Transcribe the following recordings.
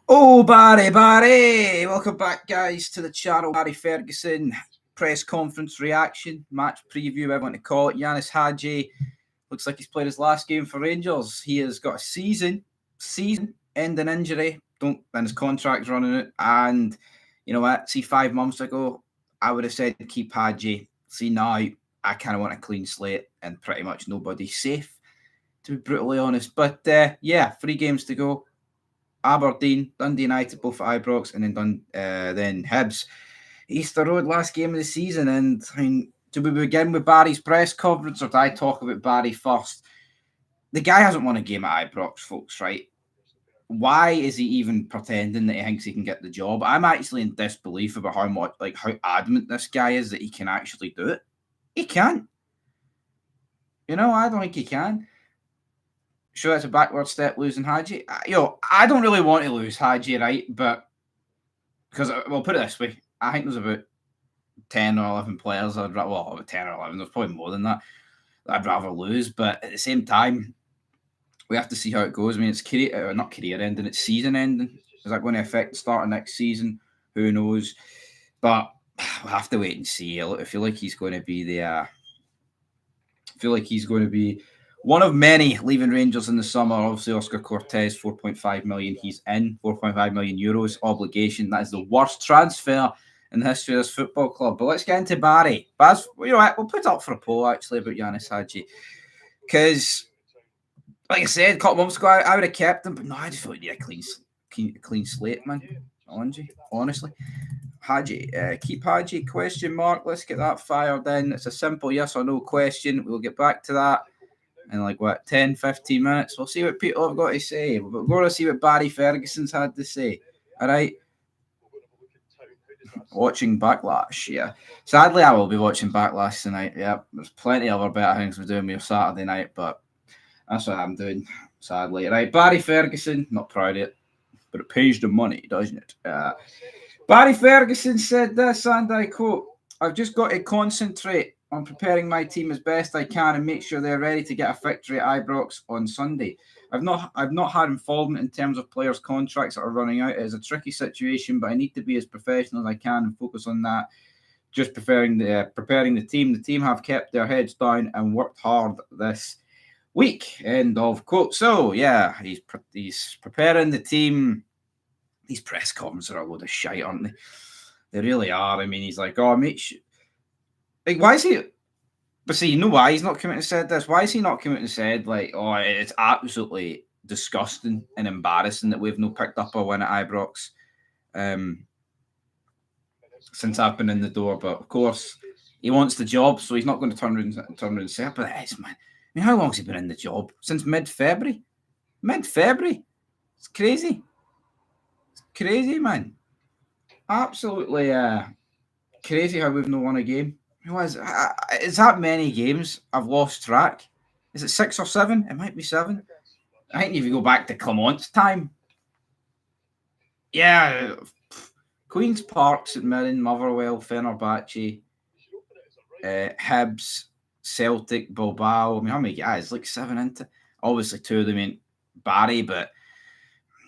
Oh, Barry! Welcome back, guys, to the channel. Barry Ferguson press conference reaction, match preview, I want to call it. Yanis Hagi looks like he's played his last game for Rangers. He has got a season-ending injury. And his contract's running it. And you know what? See, 5 months ago, I would have said keep Hagi. See, now I kind of want a clean slate, and pretty much nobody's safe, to be brutally honest. But yeah, 3 games to go. Aberdeen, Dundee United, both at Ibrox, and then Hibs. Easter Road, last game of the season. And I mean, do we begin with Barry's press conference, or do I talk about Barry first? The guy hasn't won a game at Ibrox, folks, right? Why is he even pretending that he thinks he can get the job? I'm actually in disbelief about how adamant this guy is that he can actually do it. He can't. I don't think he can. Sure, it's a backward step losing Hagi. I don't really want to lose Hagi, right? But because, well, put it this way, I think there's about 10 or 11 players 10 or 11, there's probably more than that I'd rather lose. But at the same time, we have to see how it goes. I mean, it's not career ending, it's season ending. Is that going to affect the start of next season? Who knows? But we'll have to wait and see. I feel like he's going to be one of many leaving Rangers in the summer. Obviously, Oscar Cortez, 4.5 million. He's in 4.5 million euros obligation. That is the worst transfer in the history of this football club. But let's get into Barry. Baz, we'll put it up for a poll actually about Yanis Hagi, because, like I said, a couple months ago, I would have kept him, but no, I just feel like he need a clean slate, man. Honestly. Hagi, keep Hagi, question mark. Let's get that fired in. It's a simple yes or no question. We'll get back to that in 10, 15 minutes. We'll see what people have got to say. We're going to see what Barry Ferguson's had to say. All right. Watching Backlash, yeah. Sadly, I will be watching Backlash tonight. Yeah, there's plenty of other better things we're doing with Saturday night, but that's what I'm doing, sadly. Right, Barry Ferguson, not proud of it, but it pays the money, doesn't it? Barry Ferguson said this, and I quote, "I've just got to concentrate on preparing my team as best I can and make sure they're ready to get a victory at Ibrox on Sunday. I've not had involvement in terms of players' contracts that are running out. It is a tricky situation, but I need to be as professional as I can and focus on that. Just preparing the team. The team have kept their heads down and worked hard this week." End of quote. So yeah, he's preparing the team. These press conferences are a load of shite, aren't they? They really are. I mean, he's like, "Oh, make sure." Like, why is he? But see, you know why he's not come out and said this? Why is he not come out and said, like, "Oh, it's absolutely disgusting and embarrassing that we've not picked up a win at Ibrox since I've been in the door"? But of course, he wants the job, so he's not going to turn around and say it. But it is, man. I mean, how long has he been in the job? Since mid-February. Mid-February. It's crazy. It's crazy, man. Absolutely crazy how we've not won a game. Is that many games I've lost track? Is it 6 or 7? It might be 7. I think if you go back to Clement's time. Yeah. Queen's Park, St Mirren, Motherwell, Fenerbahce, Hibs, Celtic, Bilbao. I mean, how many guys? Like 7 into. Obviously, 2 of them ain't Barry, but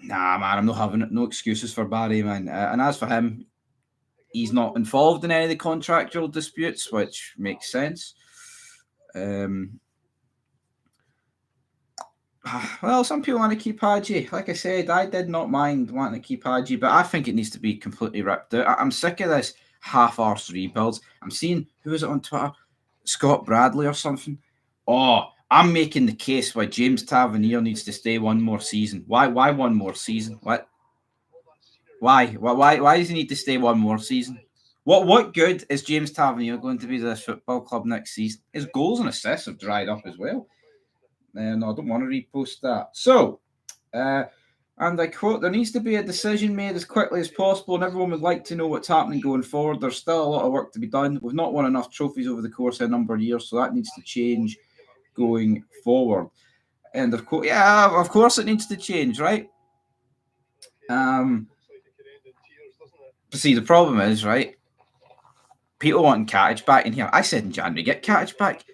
nah, man, I'm not having no excuses for Barry, man. And as for him, he's not involved in any of the contractual disputes, which makes sense. Well, some people want to keep Hagi. Like I said, I did not mind wanting to keep Hagi, but I think it needs to be completely ripped out. I'm sick of this half-arse rebuilds. I'm seeing, who is it on Twitter? Scott Bradley or something. Oh, I'm making the case why James Tavernier needs to stay one more season. Why one more season? What? Why does he need to stay one more season? What good is James Tavernier going to be to this football club next season? His goals and assists have dried up as well. No, I don't want to repost that. So, and I quote, "There needs to be a decision made as quickly as possible, and everyone would like to know what's happening going forward. There's still a lot of work to be done. We've not won enough trophies over the course of a number of years, so that needs to change going forward." End of quote. Yeah, of course it needs to change, right? But see, the problem is, right, people wanting Katic back in here. I said in January, get Katic back.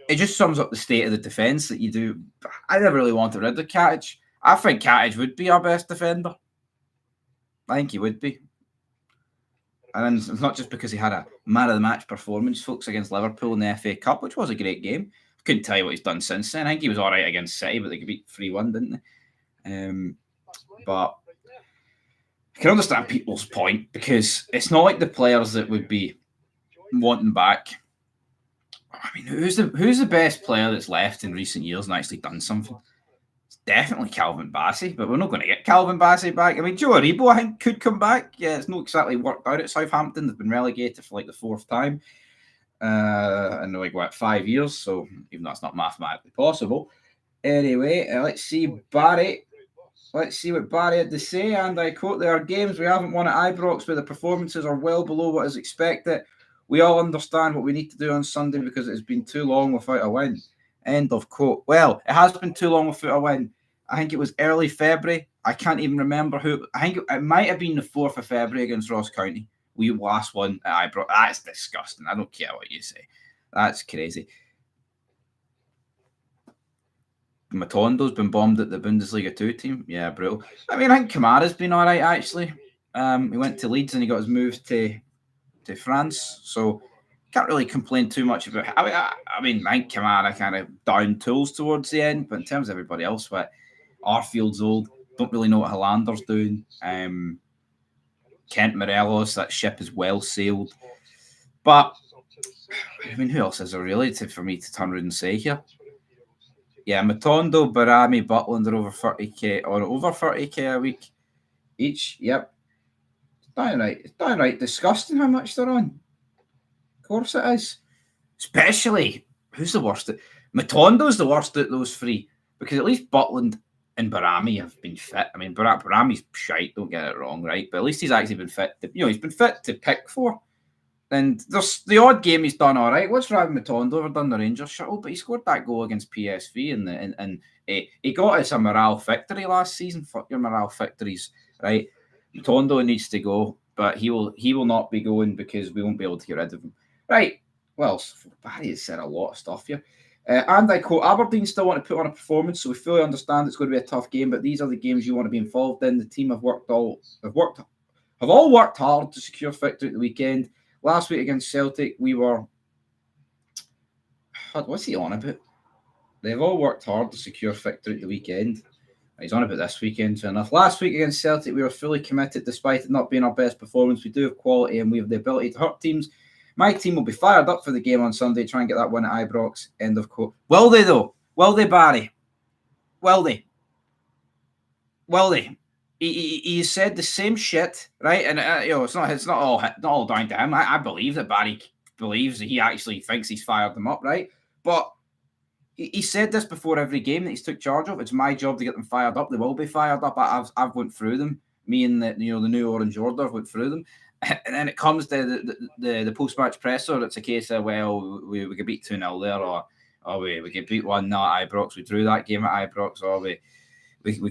It just sums up the state of the defence that you do. I never really wanted rid of Katic. I think Katic would be our best defender. I think he would be. And it's not just because he had a man of the match performance, folks, against Liverpool in the FA Cup, which was a great game. I couldn't tell you what he's done since then. I think he was all right against City, but they could beat 3-1, didn't they? But I can understand people's point because it's not like the players that would be wanting back. I mean, who's the best player that's left in recent years and actually done something? It's definitely Calvin Bassey, but we're not going to get Calvin Bassey back. I mean, Joe Aribo, I think, could come back. Yeah, it's not exactly worked out at Southampton. They've been relegated for like the fourth time in like, 5 years? So even though that's not mathematically possible. Anyway, let's see Barry. Let's see what Barry had to say. And I quote, "There are games we haven't won at Ibrox where the performances are well below what is expected. We all understand what we need to do on Sunday because it has been too long without a win." End of quote. Well, it has been too long without a win. I think it was early February. I can't even remember who. I think it might have been the 4th of February against Ross County. We last won at Ibrox. That's disgusting. I don't care what you say. That's crazy. Matondo's been bombed at the Bundesliga 2 team. Yeah, brutal. I mean, I think Kamara's been all right, actually. He went to Leeds and he got his move to France. So can't really complain too much about it. I mean, I think Kamara kind of down tools towards the end, but in terms of everybody else, Arfield's old. Don't really know what Hollander's doing. Kent Morelos, that ship is well sailed. But, I mean, who else is there really for me to turn around and say here? Yeah, Matondo, Barami, Butland are over 30k a week each. Yep. It's downright disgusting how much they're on. Of course it is. Especially, who's the worst? Matondo's the worst at those three because at least Butland and Barami have been fit. I mean, Barami's shite, don't get it wrong, right? But at least he's actually been fit. He's been fit to pick for. And there's the odd game he's done all right. What's Ravi Matondo ever done the Rangers shuttle? But he scored that goal against PSV and he got us a morale victory last season. Fuck your morale victories, right? Matondo needs to go, but he will not be going because we won't be able to get rid of him. Right. Well, Barry has said a lot of stuff here. And I quote, "Aberdeen still want to put on a performance, so we fully understand it's going to be a tough game, but these are the games you want to be involved in. The team have all worked hard to secure victory at the weekend. Last week against Celtic, we were..." What's he on about? They've all worked hard to secure victory at the weekend. He's on about this weekend, fair enough. "Last week against Celtic, we were fully committed despite it not being our best performance. We do have quality and we have the ability to hurt teams. My team will be fired up for the game on Sunday, try and get that win at Ibrox." End of quote. Will they, though? Will they, Barry? Will they? Will they? He said the same shit, right? And it's not all down to him. I believe that Barry believes that he actually thinks he's fired them up, right? But he said this before every game that he's took charge of. It's my job to get them fired up. They will be fired up. I've went through them. Me and the new Orange Order went through them. And then it comes to the post-match presser. It's a case of, well, we could beat 2-0 there, or we could beat 1-0 at Ibrox. We drew that game at Ibrox, or we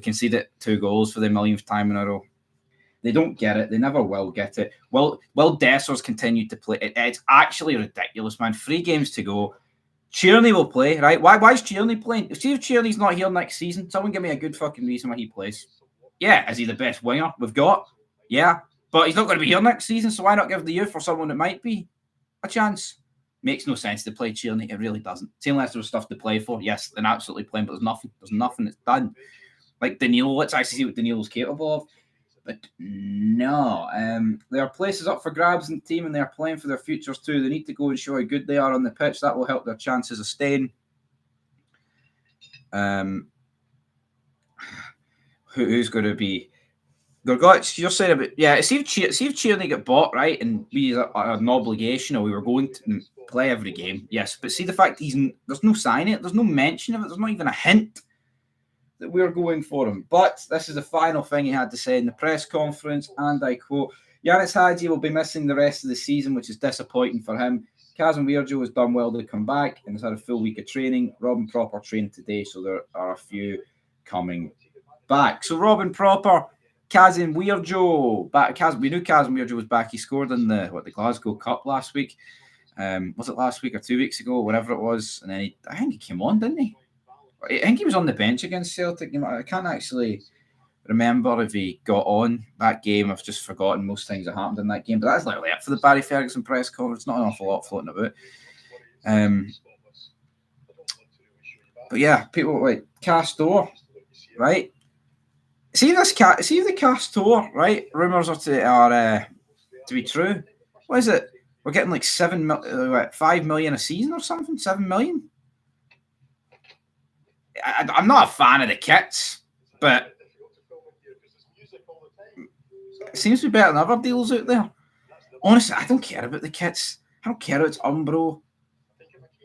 conceded 2 goals for the millionth time in a row. They don't get it. They never will get it. Will Dessers continue to play? It's actually ridiculous, man. 3 games to go. Tierney will play, right? Why is Tierney playing? See if Tierney's not here next season. Someone give me a good fucking reason why he plays. Yeah, is he the best winger we've got? Yeah. But he's not going to be here next season, so why not give the youth or someone that might be a chance? Makes no sense to play Tierney. It really doesn't. See, unless there was stuff to play for. Yes, then absolutely playing, but there's nothing. There's nothing that's done. Like Danilo, let's actually see what Danilo's capable of. But no, there are places up for grabs in the team and they are playing for their futures too. They need to go and show how good they are on the pitch. That will help their chances of staying. Who's going to be... You're saying about... see if Tierney got bought, right, and we an obligation or we were going to play every game. Yes, but see the fact there's no signing, there's no mention of it, there's not even a hint that we're going for him. But this is the final thing he had to say in the press conference, and I quote, "Yanis Hagi will be missing the rest of the season, which is disappointing for him. Kazim Weirjo has done well to come back and has had a full week of training. Robin Proper trained today, so there are a few coming back." So Robin Proper, Kazim Weirjo back. We knew Kazim Weirjo was back. He scored in the Glasgow Cup last week. Was it last week or 2 weeks ago, whatever it was? And then I think he came on, didn't he? I think he was on the bench against Celtic. I can't actually remember if he got on that game. I've just forgotten most things that happened in that game, but that's literally it for the Barry Ferguson press conference. Not an awful lot floating about. But yeah, people like Castor, right? See the Castor, right? Rumours are to be true. What is it? We're getting like 5 million a season or something. 7 million. I'm not a fan of the kits, but it seems to be better than other deals out there. Honestly, I don't care about the kits. I don't care if it's Umbro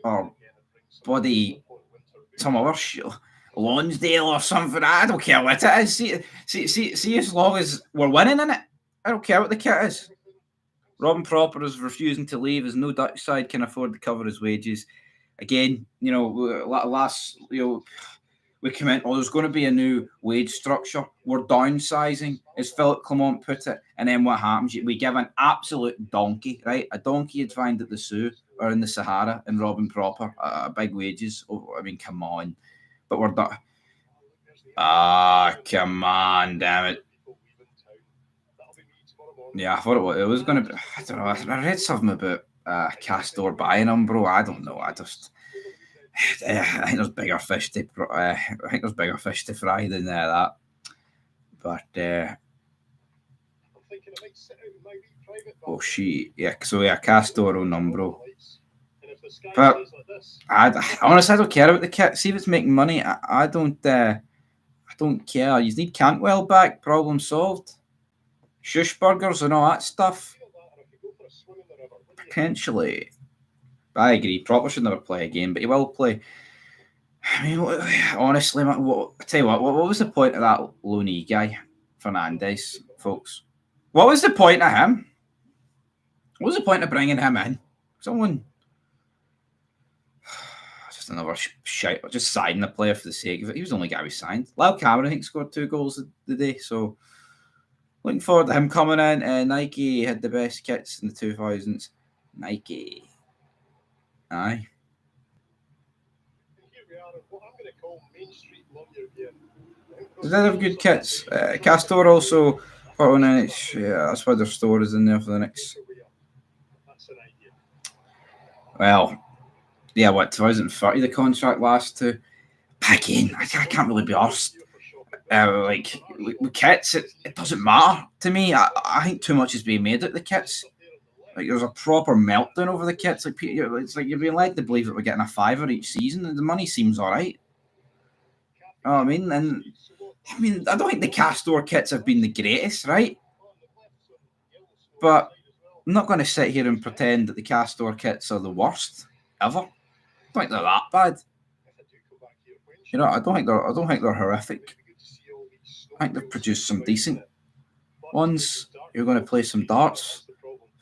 or bloody some other Lonsdale or something. I don't care what it is. See, as long as we're winning in it, I don't care what the kit is. Robin Proper is refusing to leave as no Dutch side can afford to cover his wages. Again, we comment, there's going to be a new wage structure. We're downsizing, as Philip Clement put it. And then what happens? We give an absolute donkey, right? A donkey you'd find at the Sioux or in the Sahara, and Robin Proper, big wages. I mean, come on. But we're done. Come on, damn it. Yeah, I thought it was going to be. I don't know. I read something about Castor buying them, bro. I don't know. I think there's bigger fish to. I think there's bigger fish to fry than that. But Castor on them, bro. But honestly, I don't care about the kit. See if it's making money. I don't care. You need Cantwell back. Problem solved. Shushburgers and all that stuff. Potentially. I agree. Proper should never play a game, but he will play. I mean, honestly, I tell you what was the point of that Looney guy, Fernandez, folks? What was the point of him? What was the point of bringing him in? Someone. Just another shite. Just signing the player for the sake of it. He was the only guy we signed. Lyle Cameron, I think, scored 2 goals the day, so. Looking forward to him coming in. Nike had the best kits in the 2000s. Nike. Aye. Did they have good kits? Castor also put on it. Yeah, that's why their store is in there for the next. Well, yeah, 2030 the contract lasts to. Again, I can't really be arsed. With kits, it doesn't matter to me. I think too much is being made at the kits. Like there's a proper meltdown over the kits. Like it's like you're being led to believe that we're getting a $5 each season, and the money seems all right. You know what I mean? And I don't think the Castor kits have been the greatest, right? But I'm not going to sit here and pretend that the Castor kits are the worst ever. I don't think they're that bad. I don't think they're horrific. I think they've produced some decent ones. You're going to play some darts.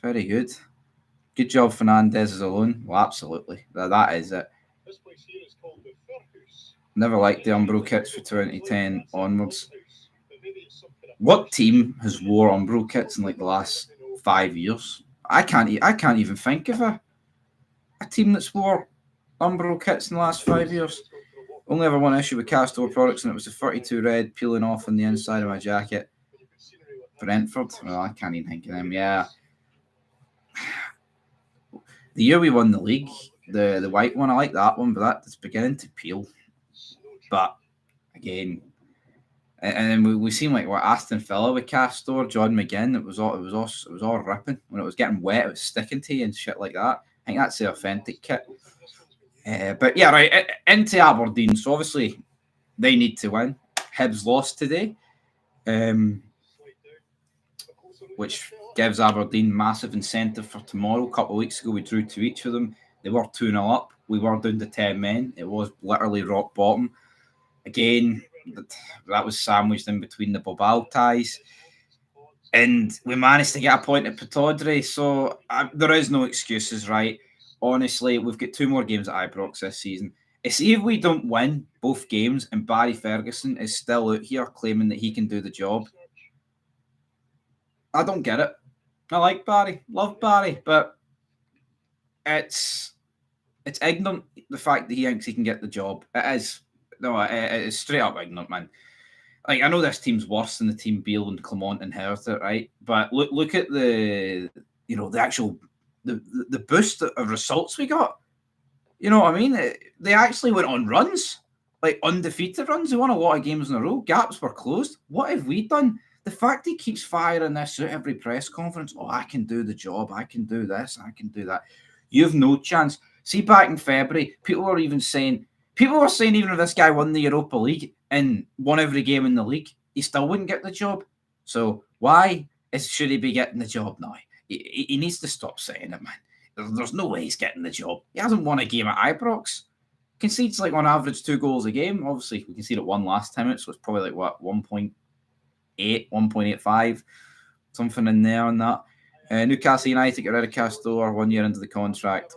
Very good. Good job, Fernandez is alone. Well, absolutely. That is it. Never liked the Umbro kits for 2010 onwards. What team has wore Umbro kits in like the last 5 years? I can't even think of a team that's wore Umbro kits in the last 5 years. Only ever one issue with Castor products, and it was the 32 red peeling off on the inside of my jacket. Brentford. Well, I can't even think of them. Yeah. The year we won the league, the white one, I like that one, but that's beginning to peel. But again, and then we seem like we're Aston Villa with Castor, John McGinn. It was all ripping when it was getting wet. It was sticking to you and shit like that. I think that's the authentic kit. But yeah, right, into Aberdeen. So obviously they need to win. Hibs lost today, which gives Aberdeen massive incentive for tomorrow. A couple of weeks ago, we drew 2 each of them. They were 2-0 up. We were down to 10 men. It was literally rock bottom. Again, that was sandwiched in between the Bobal ties. And we managed to get a point at Pataudry. So there is no excuses, right? Honestly, we've got 2 more games at Ibrox this season. See if we don't win both games and Barry Ferguson is still out here claiming that he can do the job. I don't get it. I like Barry, love Barry, but it's ignorant, the fact that he thinks he can get the job. It is straight up ignorant, man. like, I know this team's worse than the team Beale and Clement inherited, right? But look at the actual the boost of results we got. You know what I mean? They actually went on runs, like undefeated runs. They won a lot of games in a row. Gaps were closed. What have we done? The fact he keeps firing this at every press conference. Oh, I can do the job. I can do this. I can do that. You have no chance. See, back in February, people were saying even if this guy won the Europa League and won every game in the league, he still wouldn't get the job. So why should he be getting the job now? He needs to stop saying it, man. There's no way he's getting the job. He hasn't won a game at Ibrox. Concedes like on average 2 goals a game. Obviously, we conceded 1 last time out, so it's probably like what 1.8, 1.85, something in there on that. Newcastle United get rid of Castore 1 year into the contract.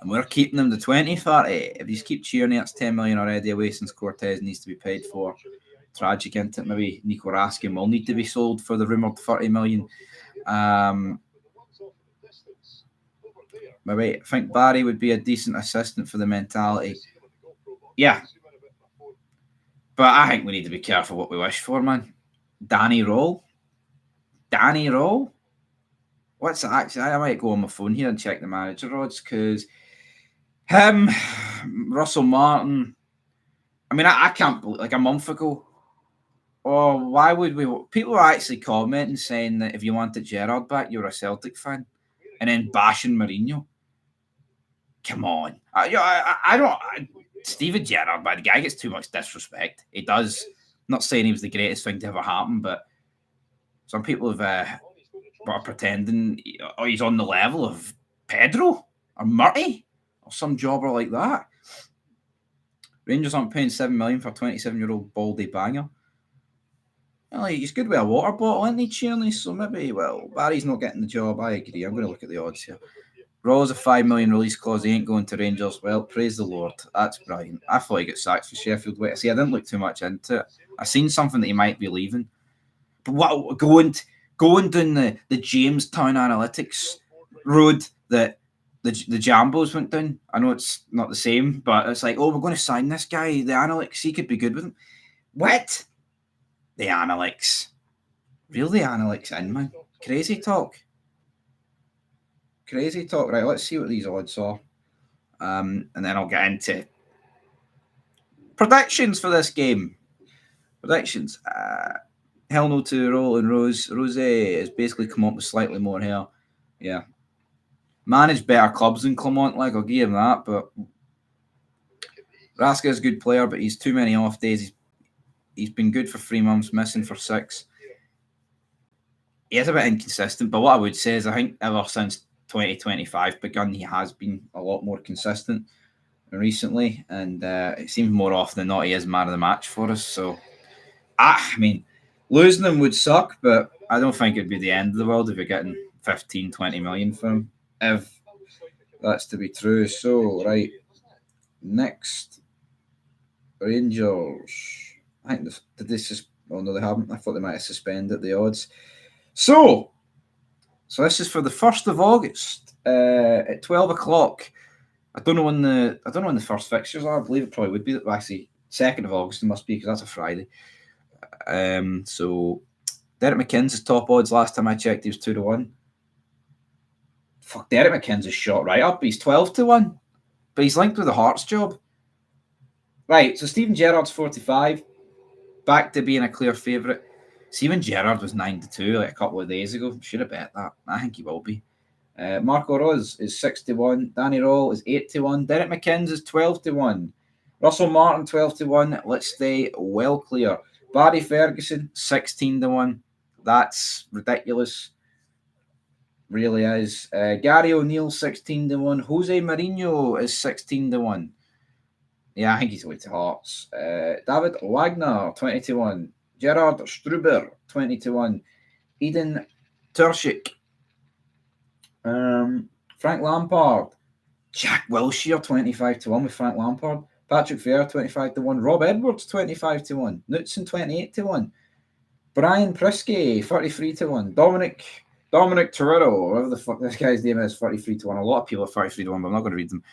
And we're keeping them to 2030. If you keep cheering, that's 10 million already away since Cortez needs to be paid for. Tragic, isn't it? Maybe Nico Raskin will need to be sold for the rumoured 30 million. Maybe I think Barry would be a decent assistant for the mentality. Yeah. But I think we need to be careful what we wish for, man. Danny Roll? What's that actually? I might go on my phone here and check the manager odds because him, Russell Martin. I mean, I can't believe, like a month ago. Oh, why would we? People were actually commenting saying that if you wanted Gerrard back, you're a Celtic fan, and then bashing Mourinho. Come on, I don't. Steven Gerrard, but the guy gets too much disrespect. He does. I'm not saying he was the greatest thing to ever happen, but some people are pretending he's on the level of Pedro or Murray or some jobber like that. Rangers aren't paying 7 million for a 27-year-old baldy banger. Well, he's good with a water bottle, isn't he, Tierney? So maybe, Barry's not getting the job. I agree. I'm going to look at the odds here. Raw's a 5 million release clause. He ain't going to Rangers. Well, praise the Lord. That's brilliant. I thought he got sacked for Sheffield. Wait, see, I didn't look too much into it. I seen something that he might be leaving. But what going down the Jamestown Analytics road that the Jambos went down. I know it's not the same, but it's like, we're going to sign this guy. The Analytics, he could be good with him. What? The Analytics. Really, Analytics in, man. Crazy talk. Right, let's see what these odds are. And then I'll get into predictions for this game. Predictions. Hell no to Roll and Rose. Rose has basically come up with slightly more hair. Yeah. Managed better clubs than Clement, like, I'll give him that, but Raska is a good player, but he's too many off days. He's been good for 3 months, missing for 6. He is a bit inconsistent, but what I would say is I think ever since 2025 begun, he has been a lot more consistent recently, and it seems more often than not he is man of the match for us. So, I mean, losing him would suck, but I don't think it'd be the end of the world if you're getting 15, 20 million for him, if that's to be true. So, right, next, Rangers. I think did they no, they haven't. I thought they might have suspended the odds. So this is for the 1st of August at 12 o'clock. I don't know when the first fixtures are. I believe it probably would be actually 2nd of August. It must be because that's a Friday. So Derek McKinnon's top odds last time I checked, he was 2-1. Fuck, Derek McKinnon's shot right up. He's 12-1, but he's linked with the Hearts job. Right, so Steven Gerrard's 45, back to being a clear favourite. Steven Gerrard was 9-2 like a couple of days ago. Should have bet that. I think he will be. Marco Rose is 6-1. Danny Roll is 8-1. Derek McKinnon's is 12-1. Russell Martin 12-1. Let's stay well clear. Barry Ferguson 16-1. That's ridiculous. Really is. Gary O'Neill 16-1. Jose Mourinho is 16-1. Yeah, I think he's away to Hearts. David Wagner 20-1. Gerard Struber 20-1. Eden Turchik. Frank Lampard. Jack Wilshere 25-1 with Frank Lampard. Patrick Vieira 25-1. Rob Edwards 25-1. Knutson 28-1. Brian Prisky 33-1. Dominic Torero, whatever the fuck this guy's name is, 33-1. A lot of people are 33-1, but I'm not going to read them.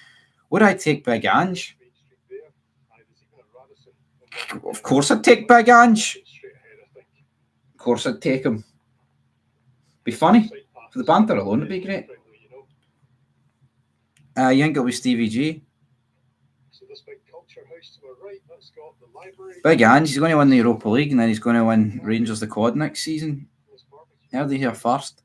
Would I take Big Ange? Of course I'd take Big Ange. Of course I'd take him. Be funny. For the banter alone, it'd be great. You think it'll be Stevie G? Big Ange, he's going to win the Europa League and then he's going to win Rangers the Quad next season. Heard it here first.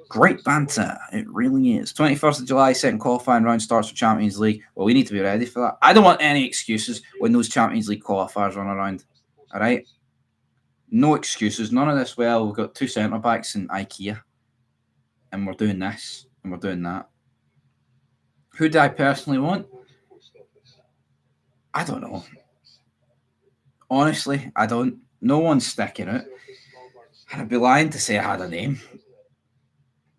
Great banter, it really is. 21st of July, second qualifying round starts for Champions League. Well, we need to be ready for that. I don't want any excuses when those Champions League qualifiers run around. All right? No excuses, none of this. Well, we've got 2 centre-backs in IKEA and we're doing this and we're doing that. Who do I personally want? I don't know. Honestly, I don't. No one's sticking it. And I'd be lying to say I had a name.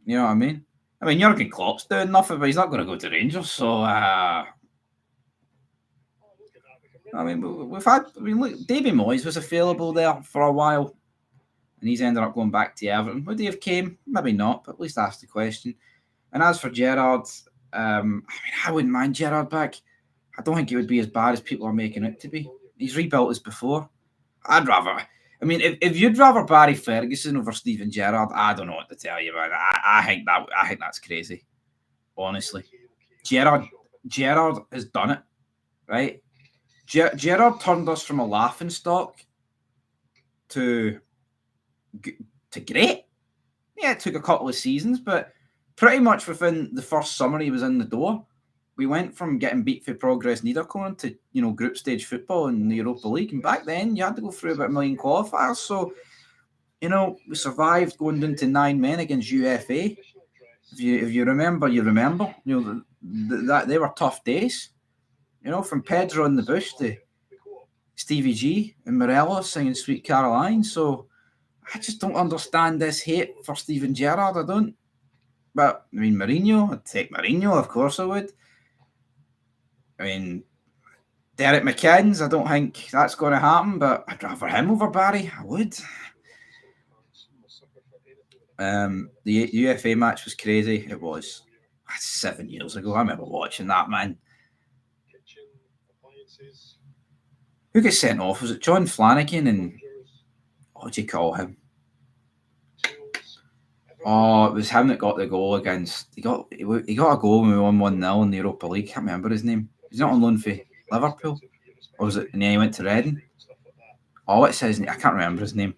You know what I mean? I mean, Jurgen Klopp's doing nothing, but he's not going to go to Rangers. So, I mean, we've had. I mean, look, Davy Moyes was available there for a while, and he's ended up going back to Everton. Would he have came? Maybe not, but at least ask the question. And as for Gerrard, I mean, I wouldn't mind Gerrard back. I don't think it would be as bad as people are making it to be. He's rebuilt as before. I'd rather. I mean, if you'd rather Barry Ferguson over Steven Gerrard, I don't know what to tell you about that. I think that's crazy. Honestly, Gerrard has done it, right? Gerrard turned us from a laughing stock to great. Yeah, it took a couple of seasons, but pretty much within the first summer he was in the door. We went from getting beat for Progress Niederkorn to, group stage football in the Europa League. And back then, you had to go through about 1 million qualifiers. So, we survived going down to 9 men against UFA. If you remember, you remember. That they were tough days. From Pedro in the bush to Stevie G and Morelos singing Sweet Caroline. So, I just don't understand this hate for Steven Gerrard. I don't. But, I mean, Mourinho, I'd take Mourinho. Of course I would. I mean, Derek McKinn's, I don't think that's going to happen, but I'd rather him over Barry. I would. The UFA match was crazy. It was. That's 7 years ago. I remember watching that, man. Who got sent off? Was it John Flanagan and what do you call him? Oh, it was him that got the goal against. He got a goal when we won 1-0 in the Europa League. Can't remember his name. He's not on loan for Liverpool. Or was it? And then he went to Reading. Oh, it says I can't remember his name.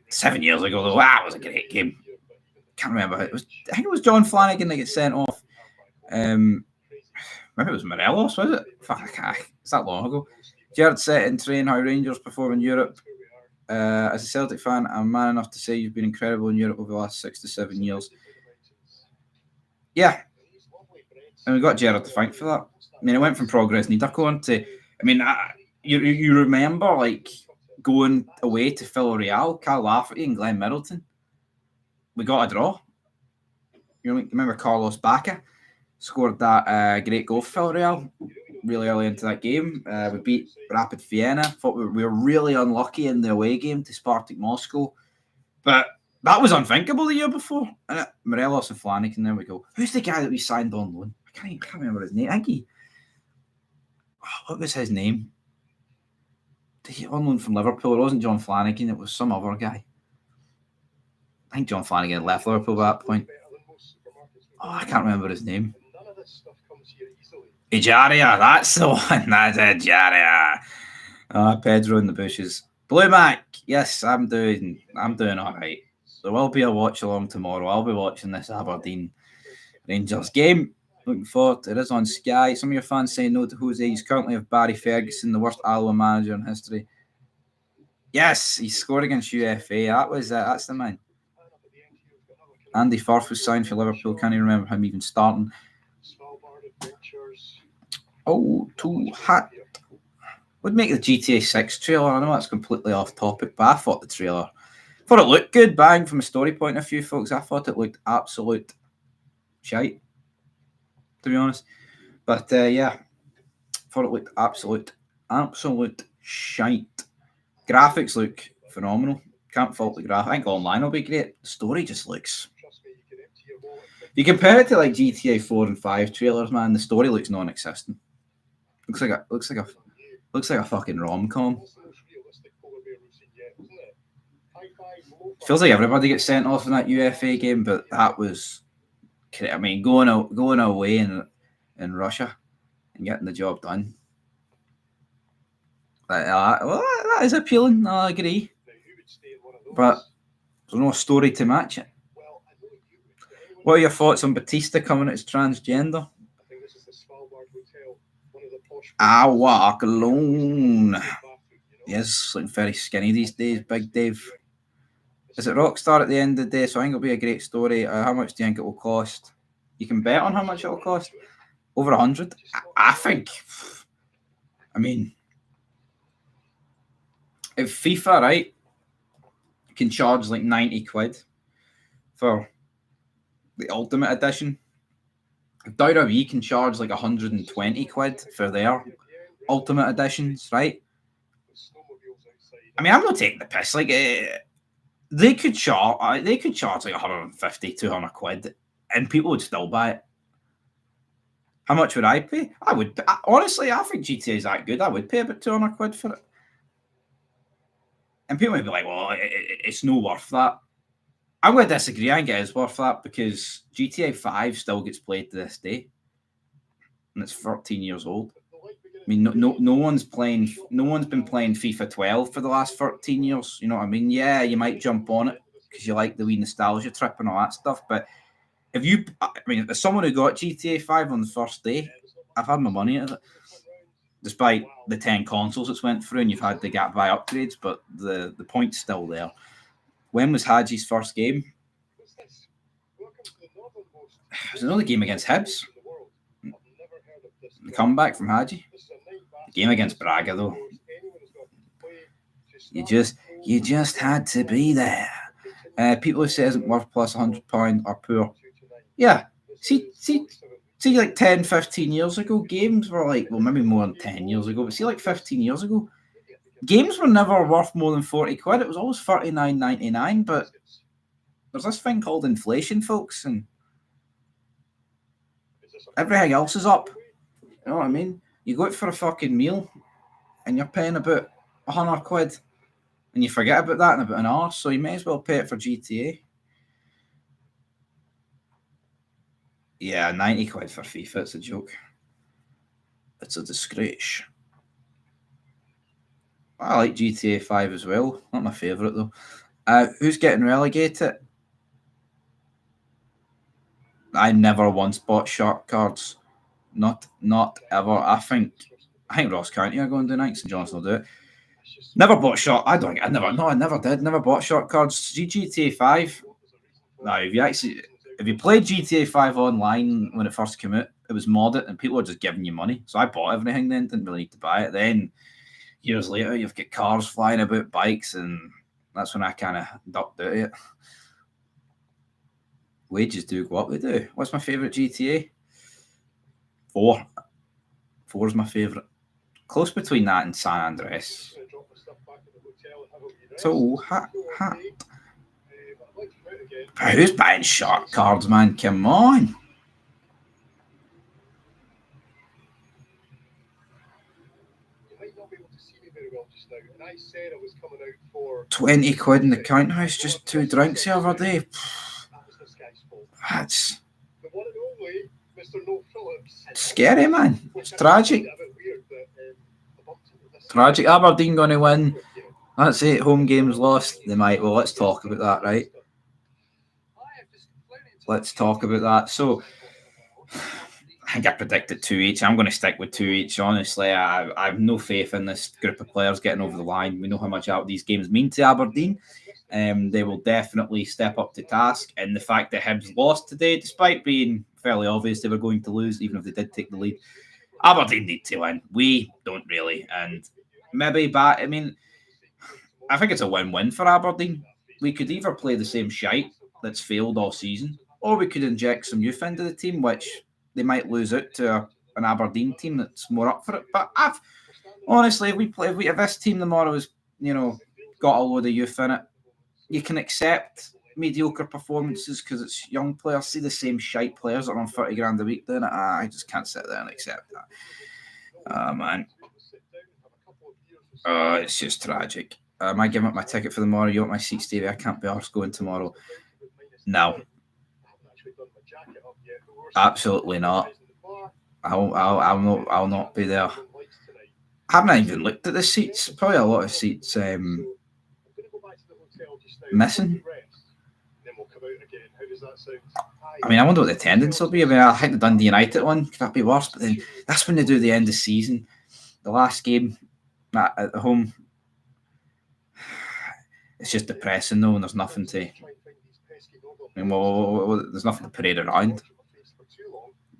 7 years ago, though. That was a great game. Can't remember. I think it was John Flanagan that got sent off. Maybe it was Morelos, was it? Fuck, it's that long ago. Gerrard set in train how Rangers perform in Europe. As a Celtic fan, I'm man enough to say you've been incredible in Europe over the last 6 to 7 years. Yeah. And we got Gerrard to thank for that. I mean, it went from Progress Niederkorn to... I mean, you remember, going away to Villarreal, Carl Lafferty and Glenn Middleton. We got a draw. You remember Carlos Baca scored that great goal for Villarreal really early into that game. We beat Rapid Vienna. Thought we were really unlucky in the away game to Spartak Moscow. But that was unthinkable the year before. And Morelos and Flanagan, there we go. Who's the guy that we signed on loan? I can't remember his name. I think what was his name? He on loan from Liverpool. It wasn't John Flanagan. It was some other guy. I think John Flanagan had left Liverpool at that point. Oh, I can't remember his name. Ejaria, that's the one. That's Ejaria. Pedro in the bushes. Blue Mac, yes, I'm doing all right. There will be a watch along tomorrow. I'll be watching this Aberdeen Rangers game. Looking forward to it. It is on Sky. Some of your fans saying no to Jose. He's currently with Barry Ferguson, the worst Alloa manager in history. Yes, he scored against UFA. That's the man. Andy Firth was signed for Liverpool. Can't even remember him even starting. Oh, too hot. Would make the GTA 6 trailer. I know that's completely off topic, but I thought the trailer it looked good. Bang, from a story point of view, folks. I thought it looked absolute shite, to be honest. But yeah, thought it looked absolute shite. Graphics look phenomenal. Can't fault the graphics. I think online will be great. The story just looks. You compare it to like GTA 4 and 5 trailers, man. The story looks non-existent. Looks like Looks like a fucking rom-com. Feels like everybody gets sent off in that UFA game, but that was, I mean, going away in Russia and getting the job done. Well, that is appealing. I agree, but there's no story to match it. What are your thoughts on Batista coming out as transgender? I walk alone. Yes, looking very skinny these days, Big Dave. Is it Rockstar at the end of the day? So I think it'll be a great story. How much do you think it will cost? You can bet on how much it will cost. Over 100. I think. I mean, if FIFA, right, can charge like 90 quid for the Ultimate Edition, WWE can charge like 120 quid for their Ultimate Editions, right? I mean, I'm not taking the piss. Like, they could charge like 150, 200 quid, and people would still buy it. How much would I pay? Honestly, I think GTA is that good. I would pay about 200 quid for it. And people might be like, well, it's no worth that. I'm going to disagree. I think it is worth that because GTA 5 still gets played to this day. And it's 13 years old. I mean, no one's been playing FIFA 12 for the last 13 years. You know what I mean? Yeah, you might jump on it because you like the wee nostalgia trip and all that stuff. But as someone who got GTA 5 on the first day, I've had my money out of it. Despite the 10 consoles it's went through and you've had to get buy upgrades, but the point's still there. When was Hagi's first game? It was another game against Hibs. The comeback from Hagi. Game against Braga, though. You just had to be there. People who say isn't worth plus £100 are poor. Yeah. See, like 10, 15 years ago, games were like, well, maybe more than 10 years ago, but see, like 15 years ago, games were never worth more than 40 quid. It was always $39.99, but there's this thing called inflation, folks, and everything else is up. You know what I mean? You go out for a fucking meal, and you're paying about 100 quid, and you forget about that in about an hour, so you may as well pay it for GTA. Yeah, 90 quid for FIFA, it's a joke. It's a disgrace. I like GTA 5 as well. Not my favourite, though. Who's getting relegated? I never once bought shark cards. Not ever. I think Ross County are going to do next, and Johnson will do it. Never bought shark. I never did. Never bought shark cards. GTA 5. No, if you played GTA 5 online when it first came out, it was modded and people were just giving you money. So I bought everything then, didn't really need to buy it. Then years later, you've got cars flying about, bikes, and that's when I kind of ducked out of it. Wages do go up, they do. What's my favourite GTA? 4. 4 is my favourite. Close between that and San Andreas. So, hot. Who's buying shark cards, man? Come on. £20 quid in the count house, just 2 drinks the other day. That's scary, man. It's tragic. Tragic. Aberdeen going to win. That's 8 home games lost. They might. Well, let's talk about that, right? Let's talk about that. So, I think I predicted 2 each. I'm going to stick with 2 each. Honestly, I have no faith in this group of players getting over the line. We know how much out these games mean to Aberdeen. They will definitely step up to task. And the fact that Hibs lost today, despite being fairly obvious they were going to lose, even if they did take the lead, Aberdeen need to win. We don't really. And maybe back. I mean, I think it's a win-win for Aberdeen. We could either play the same shite that's failed all season, or we could inject some youth into the team, which they might lose out to an Aberdeen team that's more up for it. But honestly, if this team tomorrow has, got a load of youth in it, you can accept mediocre performances because it's young players. See the same shite players that are on 30 grand a week doing it. I just can't sit there and accept that. Man. It's just tragic. Am I giving up my ticket for tomorrow? You want my seat, Stevie? I can't be arsed going tomorrow. No. Absolutely not. I'll not be there. I haven't even looked at the seats. Probably a lot of seats missing. I mean, I wonder what the attendance will be. I mean, I think the Dundee United one could that be worse? But then that's when they do the end of season, the last game at the home. It's just depressing though, and there's nothing to. I mean, there's nothing to parade around.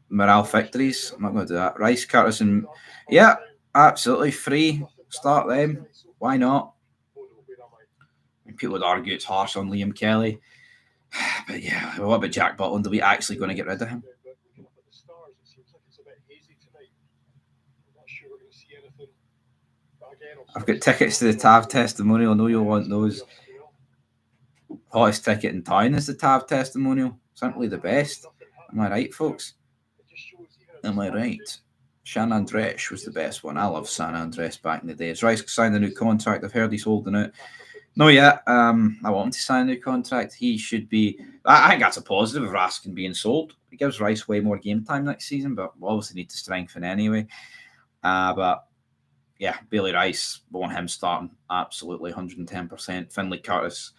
Morale victories. I'm not going to do that. Rice, Curtis, and yeah, absolutely free. Start them. Why not? I mean, people would argue it's harsh on Liam Kelly, but yeah, what about Jack Butland? Are we actually going to get rid of him? I've got tickets to the TAV testimonial. I know you'll want those. Hottest ticket in town is the TAV testimonial. Simply the best. Am I right, folks? Am I right? San Andres was the best one. I love San Andres back in the days. Rice signed a new contract. I've heard he's holding out. No, yeah. I want him to sign a new contract. He should be. I think that's a positive of Raskin being sold. It gives Rice way more game time next season, but we'll obviously need to strengthen anyway. But yeah, Bailey Rice, we want him starting absolutely 110%. Finlay Curtis,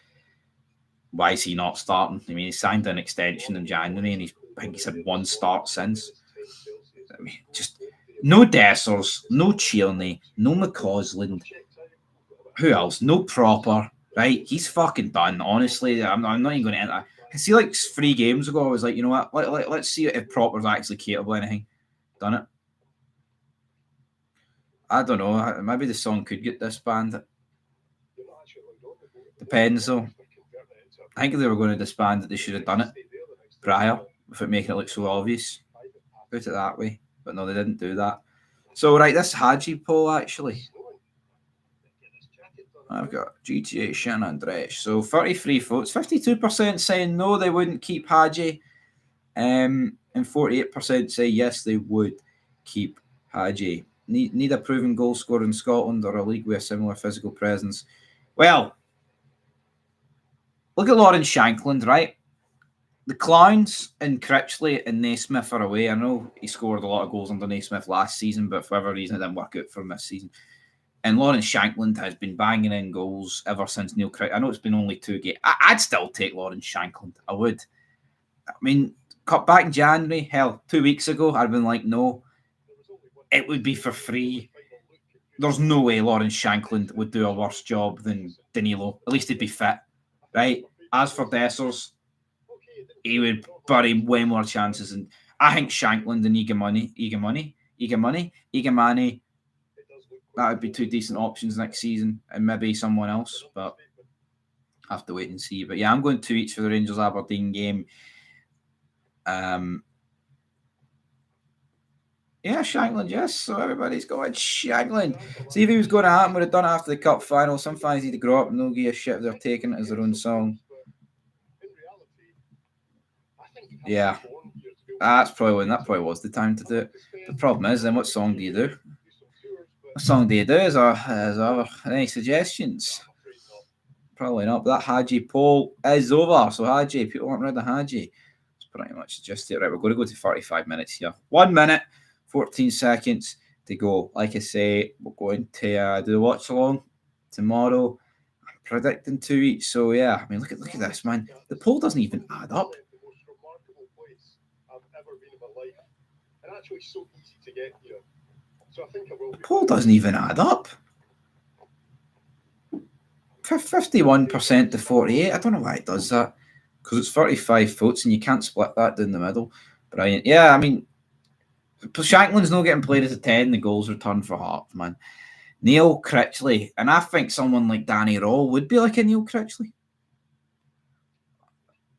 why is he not starting? I mean, he signed an extension in January and I think he's had one start since. I mean, just no Dessers, no Tierney, no McCausland. Who else? No Proper, right? He's fucking done, honestly. I'm not even going to enter. I see like 3 games ago, I was like, you know what? Let's see if Proper's actually capable of anything. Done it. I don't know. Maybe the song could get disbanded. Depends, though. I think if they were going to disband it, they should have done it prior without making it look so obvious. Put it that way. But no, they didn't do that. So, right, this Hagi poll, actually. I've got GTA San Andres. So, 33 votes. 52% saying no, they wouldn't keep Hagi. And 48% say yes, they would keep Hagi. Need a proven goal scorer in Scotland or a league with a similar physical presence. Well, look at Lawrence Shankland, right? The Clowns and Critchley and Naismith are away. I know he scored a lot of goals under Naismith last season, but for whatever reason, it didn't work out for him this season. And Lawrence Shankland has been banging in goals ever since Neil Critchley. I know it's been only 2 games. I'd still take Lawrence Shankland. I would. I mean, cut back in January, hell, 2 weeks ago, I'd been like, no, it would be for free. There's no way Lawrence Shankland would do a worse job than Danilo. At least he'd be fit, right? As for Dessers, he would bury way more chances. And I think Shankland and Egamani, that would be 2 decent options next season, and maybe someone else, but I have to wait and see. But yeah, I'm going 2 each for the Rangers Aberdeen game. Yeah, Shankland, yes. So everybody's going Shankland. See if he was going to happen, would have done it after the cup final. Some fans need to grow up and don't give a shit if they're taking it as their own song. Yeah, that probably was the time to do it. The problem is, then what song do you do? What song do you do? Is there any suggestions? Probably not. But that Hagi poll is over. So Hagi, people want rid of Hagi. It's pretty much just it. Right, we're going to go to 45 minutes here. 1 minute, 14 seconds to go. Like I say, we're going to do the watch along tomorrow. I'm predicting 2 each. So yeah, I mean, look at this, man. The poll doesn't even add up. The poll doesn't even add up. 51% to 48. I don't know why it does that. Because it's 35 votes and you can't split that down the middle. Brilliant. Yeah, I mean, Shankland's not getting played as a 10. The goals returned for Hearts, man. Neil Critchley. And I think someone like Danny Rawl would be like a Neil Critchley.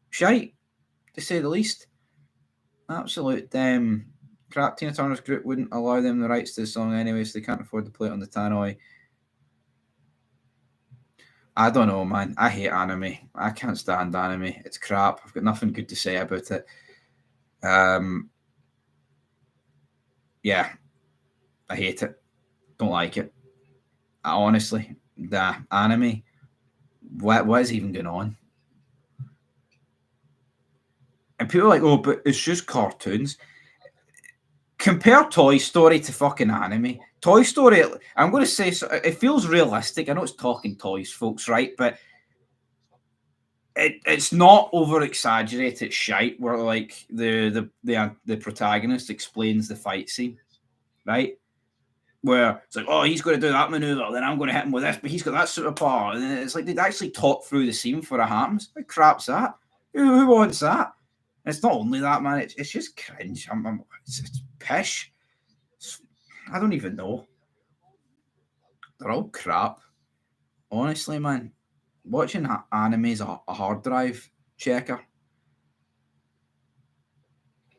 Shite, to say the least. Absolute crap. Tina Turner's group wouldn't allow them the rights to the song anyway, so they can't afford to play it on the tannoy. I don't know, man. I hate anime. I can't stand anime. It's crap. I've got nothing good to say about it. Yeah, I hate it. Don't like it. Honestly, the anime, what is even going on? And people are like, oh, but it's just cartoons. Compare Toy Story to fucking anime. Toy Story, I'm going to say, it feels realistic. I know it's talking toys, folks, right? But it's not over exaggerated shite where like the protagonist explains the fight scene, right? Where it's like, oh, he's going to do that maneuver, then I'm going to hit him with this, but he's got that superpower. And then it's like they'd actually talk through the scene for it happens. What crap's that? Who wants that? And it's not only that, man. It's just cringe. It's pish. I don't even know. They're all crap. Honestly, man. Watching anime is a hard drive checker.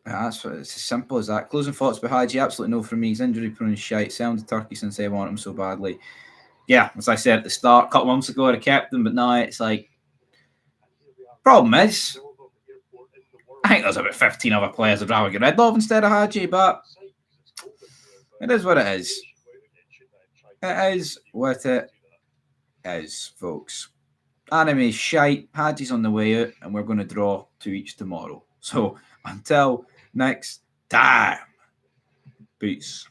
That's it's as simple as that. Closing thoughts by Hagi, absolutely no from me. He's injury prone and shite. Selling to Turkey since they want him so badly. Yeah, as I said at the start, a couple months ago, I'd have kept him, but now it's like, problem is, I think there's about 15 other players I'd rather get rid of instead of Hagi, but it is what it is. It is what it is, folks. Anime shite. Hagi's on the way out, and we're going to draw to each tomorrow. So until next time, peace.